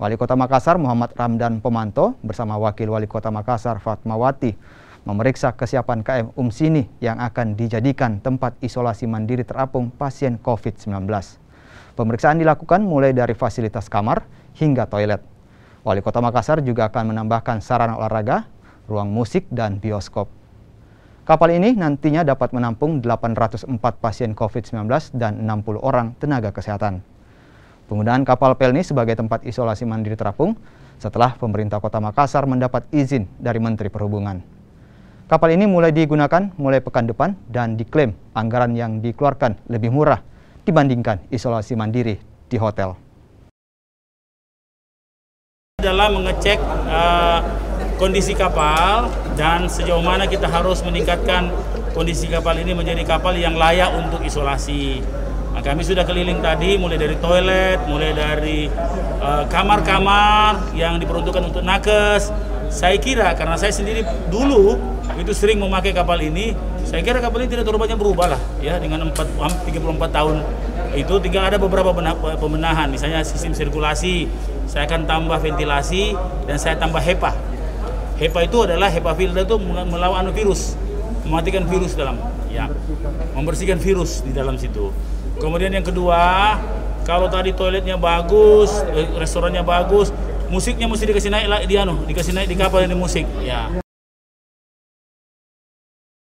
Wali Kota Makassar Muhammad Ramdan Pomanto bersama Wakil Wali Kota Makassar Fatmawati memeriksa kesiapan KM Umsini yang akan dijadikan tempat isolasi mandiri terapung pasien COVID-19. Pemeriksaan dilakukan mulai dari fasilitas kamar hingga toilet. Wali Kota Makassar juga akan menambahkan sarana olahraga, ruang musik, dan bioskop. Kapal ini nantinya dapat menampung 804 pasien COVID-19 dan 60 orang tenaga kesehatan. Penggunaan kapal Pelni sebagai tempat isolasi mandiri terapung setelah pemerintah Kota Makassar mendapat izin dari Menteri Perhubungan. Kapal ini mulai digunakan mulai pekan depan dan diklaim anggaran yang dikeluarkan lebih murah dibandingkan isolasi mandiri di hotel. Dalam mengecek kondisi kapal dan sejauh mana kita harus meningkatkan kondisi kapal ini menjadi kapal yang layak untuk isolasi. Nah, kami sudah keliling tadi mulai dari toilet, mulai dari kamar-kamar yang diperuntukkan untuk nakes. Saya kira karena saya sendiri dulu itu sering memakai kapal ini, saya kira kapal ini tidak terlalu banyak berubah lah ya dengan 34 tahun. Itu tinggal ada beberapa pembenahan, misalnya sistem sirkulasi, saya akan tambah ventilasi dan saya tambah HEPA. HEPA itu adalah HEPA filter itu melawan virus, mematikan virus dalam, ya, membersihkan virus di dalam situ. Kemudian yang kedua, kalau tadi toiletnya bagus, restorannya bagus, musiknya mesti dikasih naik di kapal ini musik, ya.